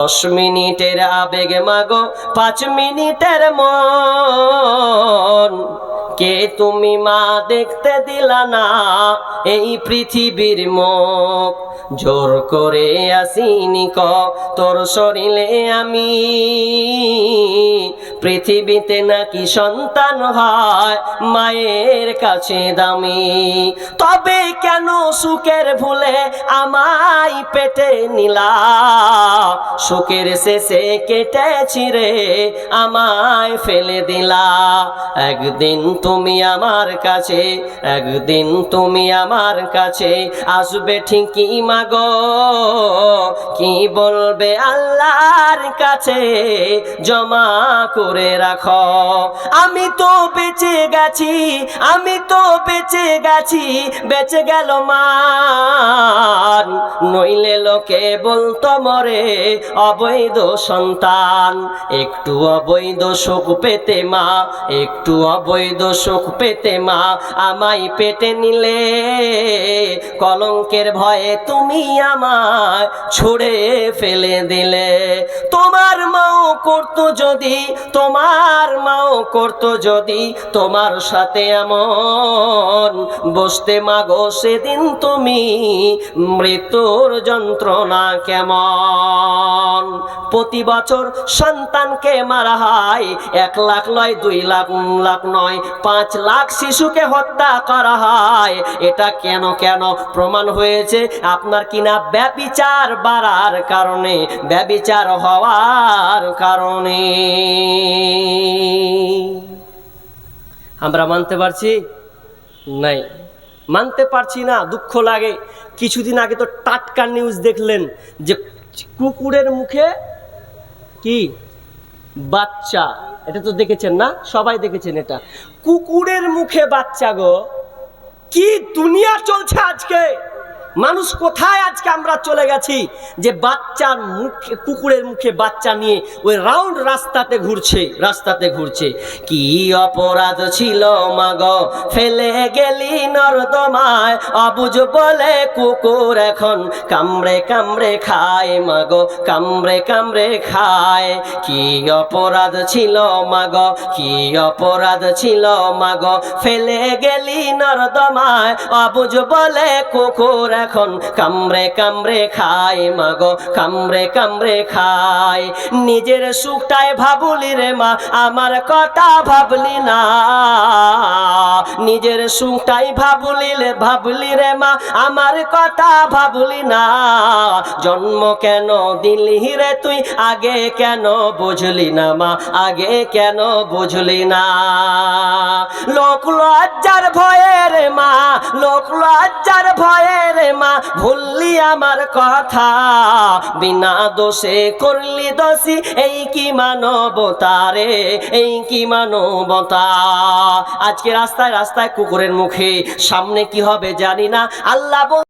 10 মিনিটের আবেগ মাগো 5 মিনিটের মন, কে তুমি মা দেখতে দিলা না এই পৃথিবীর মুখ। জোর করে আসিনি ক তোর শরীরে আমি, পৃথিবীতে নাকি সন্তান হয় মায়ের কাছে দামি। তবে কেন সুখের ভুলে আমায় পেটে নিলা, সুখের শেষে কেটে ছিঁড়ে আমায় ফেলে দিলা। একদিন তুমি আমার কাছে, একদিন তুমি আমার কাছে আসবে ঠিকই মাগো, কি বলবে আল্লাহর কাছে জমা করে রাখো। আমি তো বেঁচে গেছি, আমি তো বেঁচে গেছি, বেঁচে গেল মান, নইলে লোকে বলতো মরে অবৈধ সন্তান। একটু অবৈধ সুখ পেতে মা, একটু অবৈধ সুখ পেতে মা আমায় পেটে নিলে, কলঙ্কের ভয়ে তুমি আমায় ছুঁড়ে ফেলে দিলে। তোমার মাও করতো যদি, তোমার মাও করতো যদি তোমার সাথে এমন, বসতে মাগো সেদিন তুমি মৃত্যুর যন্ত্রণা কেমন। প্রতি বছর সন্তানকে মারা হয় 1 লাখ নয়, 2 লাখ নয়, 5 লাখ শিশুকে হত্যা করা হয়। এটা কেন কেন প্রমাণ হয়েছে আপনার কিনা ব্যভিচার বাড়ার কারণে, ব্যভিচার হওয়ার কারণে। আমরা মানতে পারছি নাই, মানতে পারছি না, দুঃখ লাগে। কিছুদিন আগে তো টাটকা নিউজ দেখলেন যে কুকুরের মুখে কি বাচ্চা, এটা তো দেখেছেন না, সবাই দেখেছেন। এটা কুকুরের মুখে বাচ্চা গো, কি দুনিয়া চলছে আজকে। মানুষ কোথায় আজকে আমরা চলে গেছি যে বাচ্চার মুখে, কুকুরের মুখে বাচ্চা নিয়ে ওই রাউন্ড রাস্তাতে ঘুরছে, রাস্তাতে ঘুরছে। কি অপরাধ ছিল মাগো ফেলে গেলি নর্দমায়, অবুঝ বলে কুকুর এখন কামড়ে কামড়ে খায় মাগো, কামড়ে কামড়ে খায়। কি অপরাধ ছিল মাগো, কি অপরাধ ছিল মাগো ফেলে গেলি নর্দমায়, অবুঝ বলে কুকুর এখন কামড়ে কামড়ে খায় মাগো, কামড়ে কামড়ে খায়। নিজের সুখটাই ভাবলি রে মা, আমার কথা ভাবলি না, নিজের সুখটাই ভাবলি রে মা, আমার কথা ভাবলি না। জন্ম কেন দিলি রে তুই, আগে কেন বুঝলি না মা, আগে কেন বুঝলি না। লোক লজ্জার ভয়ে রে মা, লোক লজ্জার ভয়ে রে মা ভুললি আমার কথা, বিনা দোষে করলি দোষী, এই কি মানবতা রে, এই কি মানবতা। আজকে রাস্তায় রাস্তায় কুকুরের মুখে, সামনে কি হবে জানি না। আল্লাহ